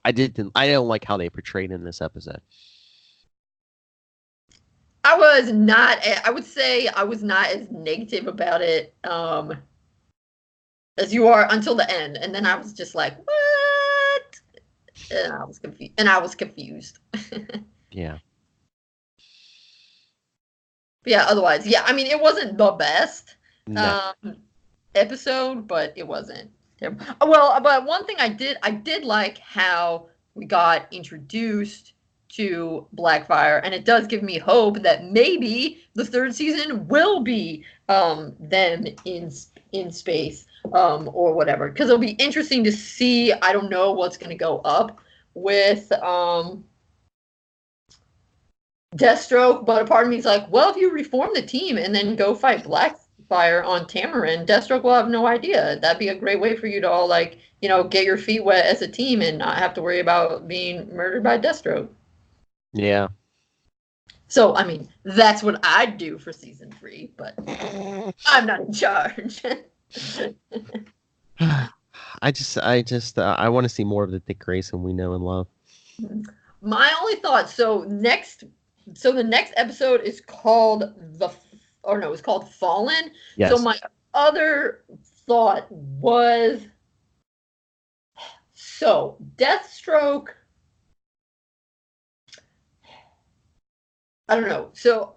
I don't like how they portrayed in this episode. I was not. I would say I was not as negative about it as you are until the end, and then I was just like, "What?" And I was confused. Yeah. But yeah. Otherwise, yeah. I mean, it wasn't the best No. episode, but it wasn't terrible. Well, but one thing I did like how we got introduced to Blackfire, and it does give me hope that maybe the third season will be them in space or whatever, because it'll be interesting to see. I don't know what's going to go up with Deathstroke, but a part of me is like, well, if you reform the team and then go fight Blackfire on Tamarin, Deathstroke will have no idea. That'd be a great way for you to all, like, get your feet wet as a team and not have to worry about being murdered by Deathstroke. Yeah. So, I mean, that's what I'd do for season 3, but I'm not in charge. I want to see more of the Dick Grayson we know and love. My only thought, so the next episode is called it's called Fallen. Yes. So my other thought was, so Deathstroke, I don't know. So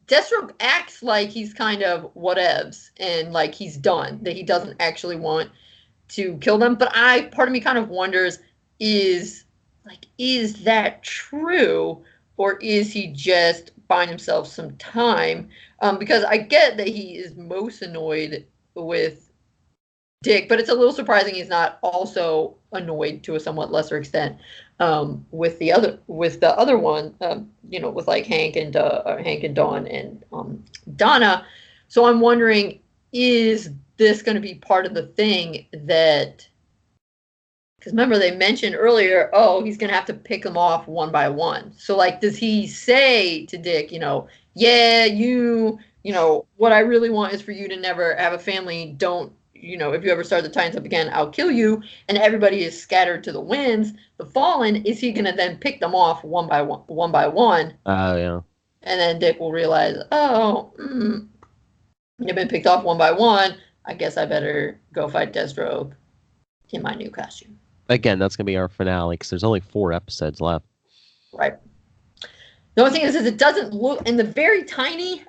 Deathstroke acts like he's kind of whatevs and like he's done, that he doesn't actually want to kill them. But part of me kind of wonders, is that true? Or is he just buying himself some time? Because I get that he is most annoyed with Dick, but it's a little surprising he's not also annoyed to a somewhat lesser extent with the other one, with like Hank and Dawn and Donna. So I'm wondering, is this going to be part of the thing that? Because remember, they mentioned earlier, he's going to have to pick them off one by one. So, like, does he say to Dick, yeah, what I really want is for you to never have a family. Don't, if you ever start the Titans up again, I'll kill you. And everybody is scattered to the winds. The Fallen, is he going to then pick them off one by one? Oh, yeah. And then Dick will realize, they've been picked off one by one. I guess I better go fight Deathstroke in my new costume. Again, that's going to be our finale because there's only 4 episodes left. Right. The only thing is it doesn't look, in the very tiny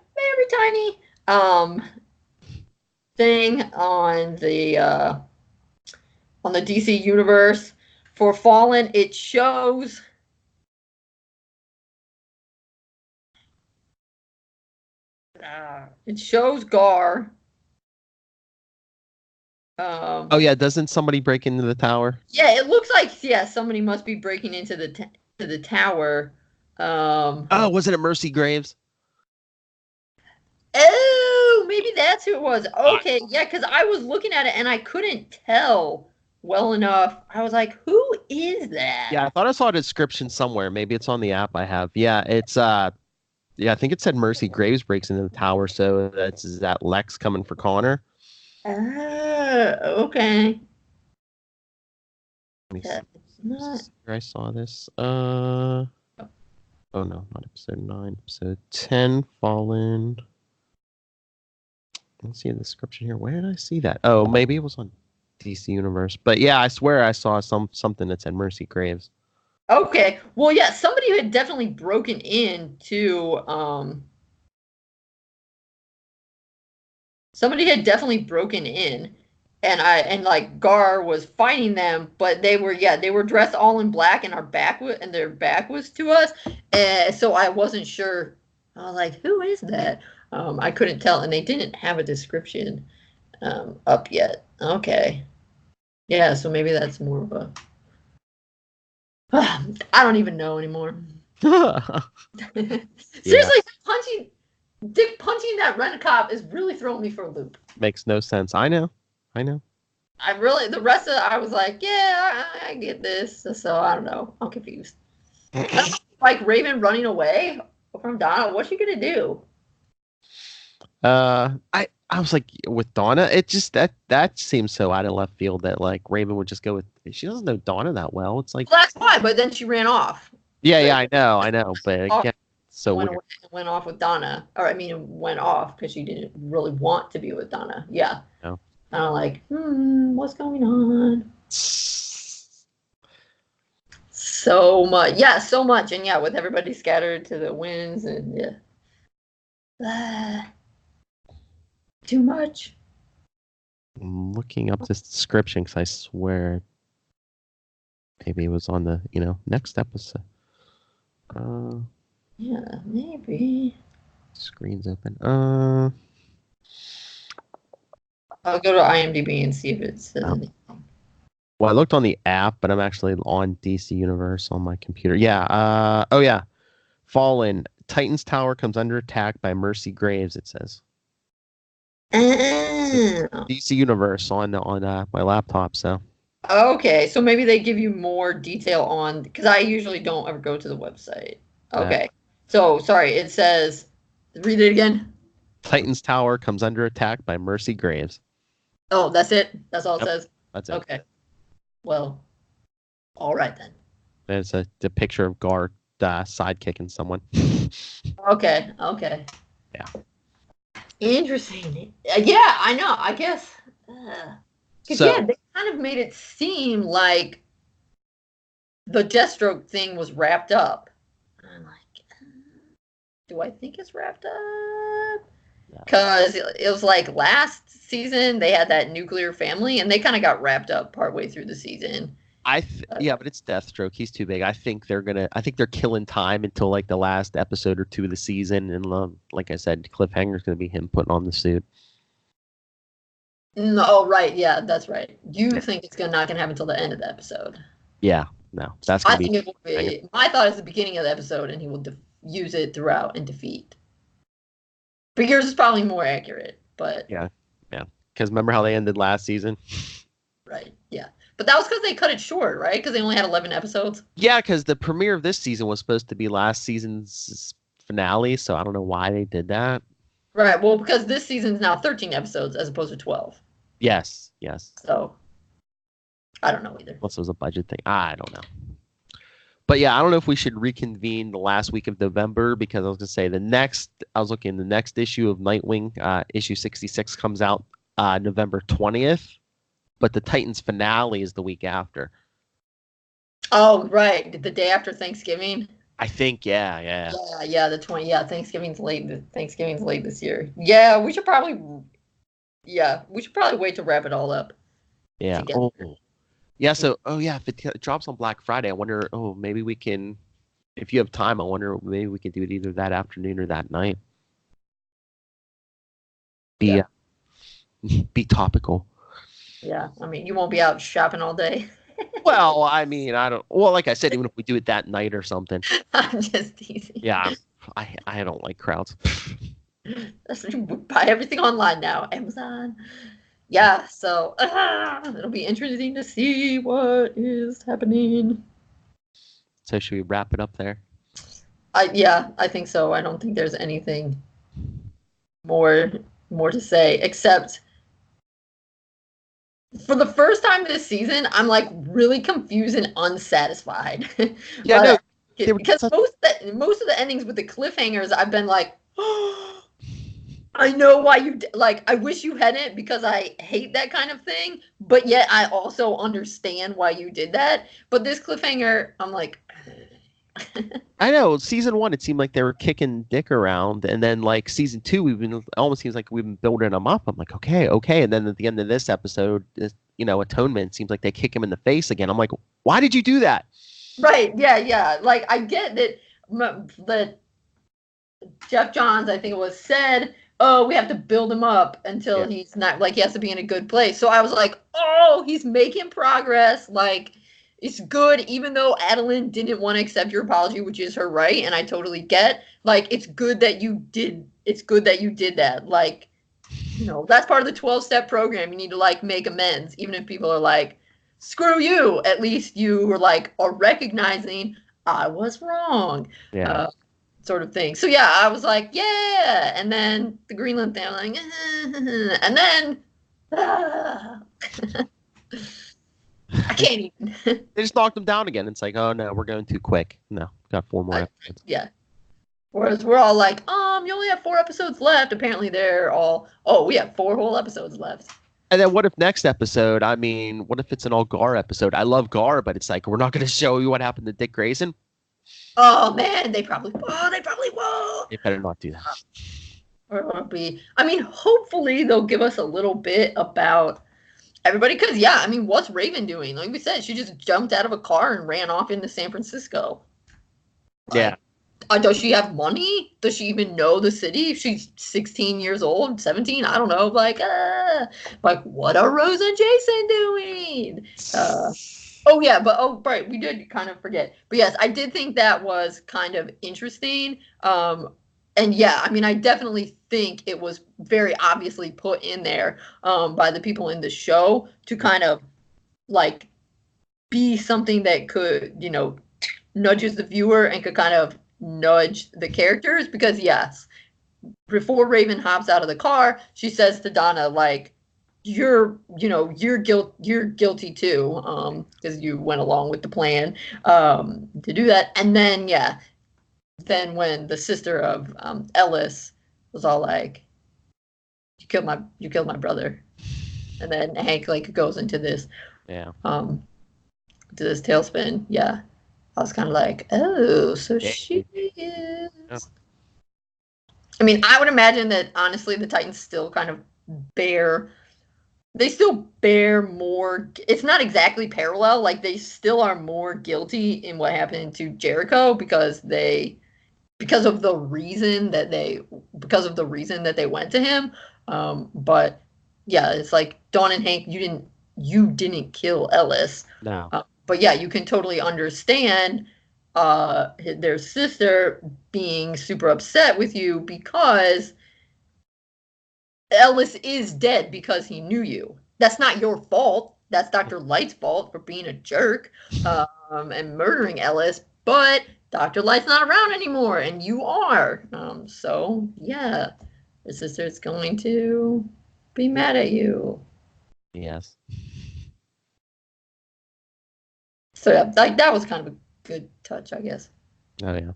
thing on the DC universe for Fallen, it shows Gar. Oh yeah, doesn't somebody break into the tower? Yeah, it looks like somebody must be breaking into the tower. Wasn't it Mercy Graves? Oh, maybe that's who it was. Okay, yeah, because I was looking at it and I couldn't tell well enough. I was like, who is that? Yeah, I thought I saw a description somewhere. Maybe it's on the app I have. Yeah, it's I think it said Mercy Graves breaks into the tower, so is that Lex coming for Connor? Okay. Let me see where I saw this. Oh no, not episode 9. Episode 10, Fallen. Let's see the description here. Where did I see that? Oh, maybe it was on DC Universe. But yeah, I swear I saw something that said Mercy Graves. Okay. Well, yeah, somebody had definitely broken into and like Gar was fighting them, but they were dressed all in black and their back was to us. So I wasn't sure. I was like, who is that? I couldn't tell, and they didn't have a description up yet. Okay. Yeah, so maybe that's more of a I don't even know anymore. Seriously, Dick punching that rent-a-cop is really throwing me for a loop. Makes no sense. I know. I know. The rest of it, I was like, yeah, I get this. So I don't know. I'm confused. Like Raven running away from Donna, what's she gonna do? I was like, with Donna, it just that seems so out of left field that like Raven would just go with. She doesn't know Donna that well. It's like, well, that's why. But then she ran off. yeah, I know, but again, so went off with Donna, or I mean, went off because she didn't really want to be with Donna. Yeah. No. And I'm like, what's going on? So much, so much, and with everybody scattered to the winds, and too much. I'm looking up this description because I swear maybe it was on the next episode. Yeah, maybe. Screen's open. I'll go to IMDb and see if it says anything. Well, I looked on the app, but I'm actually on DC Universe on my computer. Yeah. Oh yeah. Fallen. Titan's Tower comes under attack by Mercy Graves. It says. DC Universe on my laptop. So. Okay, so maybe they give you more detail on, because I usually don't ever go to the website. Okay, so sorry, it says, read it again. Titan's Tower comes under attack by Mercy Graves. Oh, that's it? That's all it says? That's it. Okay. Well, all right then. There's the picture of Guard sidekicking someone. Okay. Yeah. Interesting. Yeah, I know. I guess. Because they kind of made it seem like the Deathstroke thing was wrapped up. I'm like, do I think it's wrapped up? Because it was like last season they had that nuclear family, and they kind of got wrapped up partway through the season. But it's Deathstroke. He's too big. I think they're killing time until like the last episode or two of the season, and like I said, cliffhanger's gonna be him putting on the suit. No, right, yeah, that's right. You think it's not gonna happen until the end of the episode? Yeah, no, that's gonna think it will be. My thought is the beginning of the episode, and he will use it throughout and defeat. But yours is probably more accurate, but yeah. Because remember how they ended last season? Right. Yeah. But that was because they cut it short, right? Because they only had 11 episodes. Yeah, because the premiere of this season was supposed to be last season's finale, so I don't know why they did that. Right. Well, because this season's now 13 episodes as opposed to 12. Yes. So I don't know either. Unless it was a budget thing. I don't know. But yeah, I don't know if we should reconvene the last week of November, because I was going to say the next issue of Nightwing, issue 66, comes out November 20th, but the Titans finale is the week after. Oh, right. The day after Thanksgiving? I think, yeah. Yeah, the 20th. Yeah, Thanksgiving's late this year. Yeah, we should probably wait to wrap it all up. Yeah. Yeah, so, if it drops on Black Friday, I wonder, maybe we can, if you have time, I wonder, maybe we can do it either that afternoon or that night. Be topical. Yeah, I mean, you won't be out shopping all day. Well, I mean, like I said, even if we do it that night or something. I'm just teasing. Yeah, I don't like crowds. Buy everything online now, Amazon. Yeah, so it'll be interesting to see what is happening. So should we wrap it up there? I think so. I don't think there's anything more to say, except for the first time this season, I'm like really confused and unsatisfied. Yeah, because most of the endings with the cliffhangers, I've been like, I know why you like. I wish you hadn't, because I hate that kind of thing. But yet, I also understand why you did that. But this cliffhanger, I'm like, I know. Season 1, it seemed like they were kicking Dick around, and then like season 2, almost seems like we've been building him up. I'm like, okay, and then at the end of this episode, Atonement, seems like they kick him in the face again. I'm like, why did you do that? Right? Yeah. Like, I get that Jeff Johns, I think it was, said, oh, we have to build him up until he's not, like, he has to be in a good place. So I was like, oh, he's making progress. Like, it's good, even though Adeline didn't want to accept your apology, which is her right, and I totally get. Like, it's good that you did that. Like, that's part of the 12-step program. You need to like make amends, even if people are like, screw you. At least you were like, are recognizing I was wrong. Yeah. Sort of thing. So yeah, I was like, yeah. And then the Greenland thing, I'm like, and then I can't even. They just knocked them down again. It's like, oh no, we're going too quick. No, got 4 more episodes. Yeah. Whereas we're all like, you only have 4 episodes left. Apparently they're all, we have 4 whole episodes left. And then what if next episode, what if it's an all Gar episode? I love Gar, but it's like, we're not going to show you what happened to Dick Grayson. Oh man, they probably will. They better not do that. Or it'll be, hopefully they'll give us a little bit about everybody. Because what's Raven doing? Like we said, she just jumped out of a car and ran off into San Francisco. Yeah. Does she have money? Does she even know the city? If she's 16 years old, 17, I don't know. Like what are Rose and Jason doing? Right, we did kind of forget. But yes, I did think that was kind of interesting. And yeah, I definitely think it was very obviously put in there by the people in the show to kind of like be something that could, nudges the viewer and could kind of nudge the characters. Because yes, before Raven hops out of the car, she says to Donna, like, you're guilty too, because you went along with the plan to do that. And then then when the sister of Ellis was all like, you killed my brother, and then Hank like goes into this to this tailspin. Yeah, I was kind of like, oh, so she is. Yeah. I would imagine that honestly the Titans still kind of bear more. It's not exactly parallel. Like they still are more guilty in what happened to Jericho because of the reason that they went to him. But yeah, it's like Dawn and Hank, you didn't kill Ellis. No. But yeah, you can totally understand their sister being super upset with you because Ellis is dead because he knew you. That's not your fault. That's Dr. Light's fault for being a jerk and murdering Ellis. But Dr. Light's not around anymore, and you are. So yeah, your sister's going to be mad at you. Yes. So yeah, like that was kind of a good touch, I guess. Oh yeah.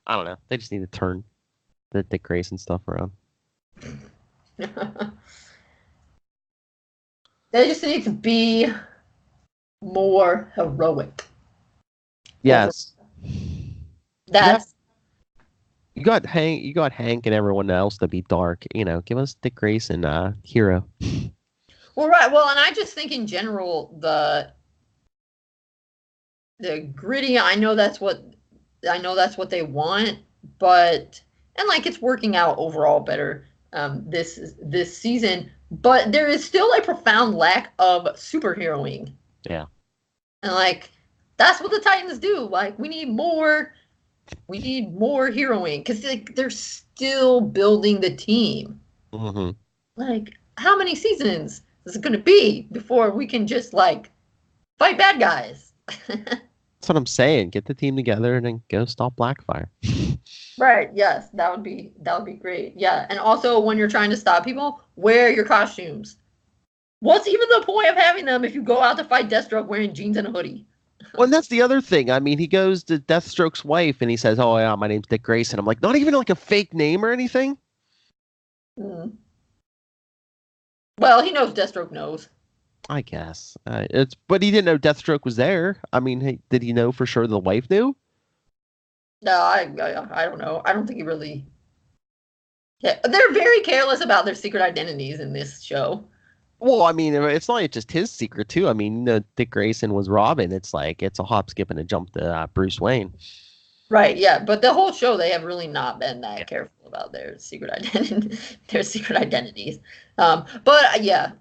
I don't know. They just need to turn the Dick Grayson stuff around. They just need to be more heroic. Yes. That's you got Hank and everyone else to be dark. Give us Dick Grayson, hero. Well, right. Well, and I just think in general the gritty. I know that's what they want, but and like it's working out overall better this season. But there is still a profound lack of superheroing. Yeah. And like that's what the Titans do. Like we need more heroing because like they're still building the team. Mm-hmm. Like how many seasons is it going to be before we can just like fight bad guys? That's what I'm saying. Get the team together and then go stop Blackfire. Right. Yes, that would be great. Yeah, and also when you're trying to stop people, wear your costumes. What's even the point of having them if you go out to fight Deathstroke wearing jeans and a hoodie? Well, and that's the other thing. He goes to Deathstroke's wife and he says, "Oh yeah, my name's Dick Grayson." I'm like, not even like a fake name or anything. Mm. Well, he knows Deathstroke knows. I guess but he didn't know Deathstroke was there. Did he know for sure the wife knew? No, I don't know. I don't think he really. Yeah, they're very careless about their secret identities in this show. Well, it's not just his secret too. Dick Grayson was Robin. It's like it's a hop, skip, and a jump to Bruce Wayne. Right. Yeah, but the whole show they have really not been that careful about their secret identities. But yeah,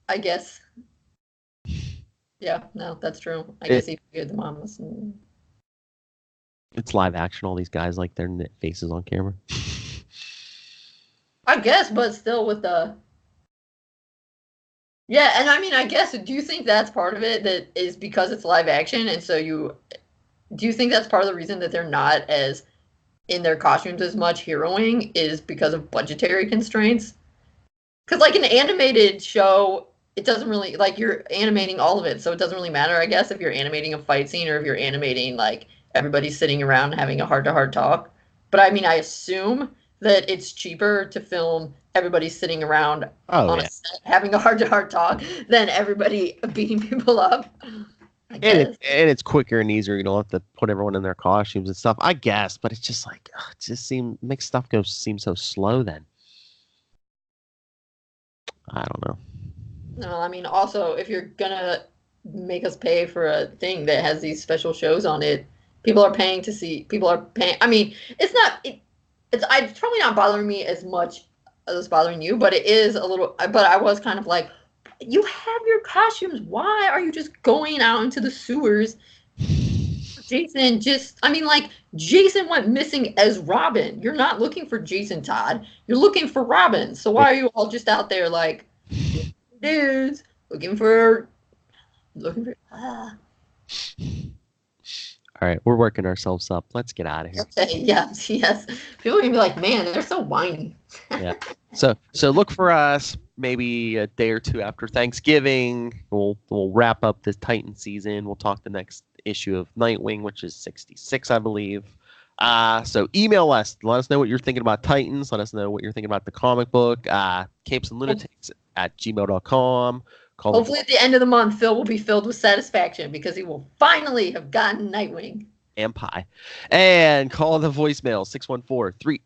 I guess. Yeah. No, that's true. I guess he figured the mom was. It's live action. All these guys like their faces on camera. I I guess, but still with the... Yeah, and I mean, I guess, do you think that's part of it, that is because it's live action, and so do you think that's part of the reason that they're not as in their costumes as much heroing, is because of budgetary constraints? Because, like, an animated show, it doesn't really, like, you're animating all of it, so it doesn't really matter, I guess, if you're animating a fight scene or if you're animating, like, everybody sitting around having a heart-to-heart talk. But, I mean, I assume that it's cheaper to film everybody sitting around on a set having a heart-to-heart talk than everybody beating people up. And it's quicker and easier. You don't have to put everyone in their costumes and stuff, I guess. But it's just like, it just makes stuff seem so slow then. I don't know. No, I mean, also, if you're gonna make us pay for a thing that has these special shows on it, people are paying. I mean, it's probably not bothering me as much as it's bothering you, but it is a little. But I was kind of like, you have your costumes. Why are you just going out into the sewers? Jason Jason went missing as Robin. You're not looking for Jason Todd. You're looking for Robin. So why are you all just out there like dudes looking for All right, we're working ourselves up. Let's get out of here. Okay, yes. People are gonna be like, man, they're so whiny. Yeah. So look for us maybe a day or two after Thanksgiving. We'll wrap up this Titan season. We'll talk the next issue of Nightwing, which is 66, I believe. So email us. Let us know what you're thinking about Titans. Let us know what you're thinking about the comic book. capesandlunatics at gmail.com. Hopefully at the end of the month, Phil will be filled with satisfaction because he will finally have gotten Nightwing. And pie. And call the voicemail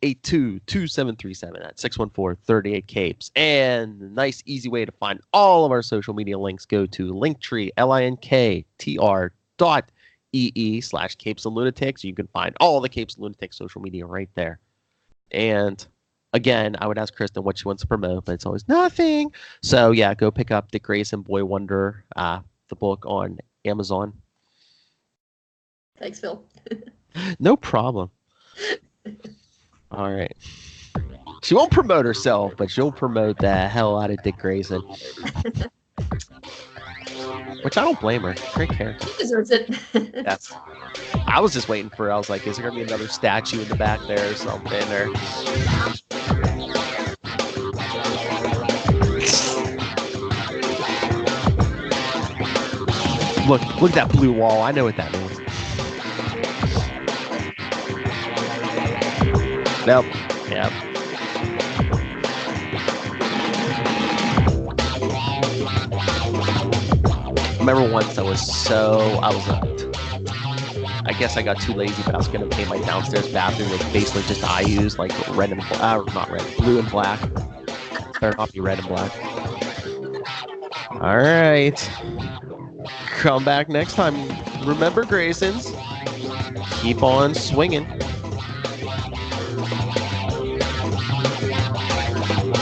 614-382-2737. That's 614-38-CAPES. And the nice, easy way to find all of our social media links, go to Linktree, linktr.ee/capesandlunatics. You can find all the Capes and Lunatics social media right there. And again, I would ask Kristen what she wants to promote, but it's always nothing. So yeah, go pick up Dick Grayson, Boy Wonder, the book on Amazon. Thanks, Phil. No problem. All right. She won't promote herself, but she'll promote the hell out of Dick Grayson. Which I don't blame her. Great character. He deserves it. I was just waiting for, I was like, is there going to be another statue in the back there or something? Or... Look at that blue wall. I know what that means. Yep. I remember once I guess I got too lazy, but I was going to paint my downstairs bathroom with basically just I use like red and not red, blue and black. Better not be red and black. All right. Come back next time. Remember, Graysons, keep on swinging.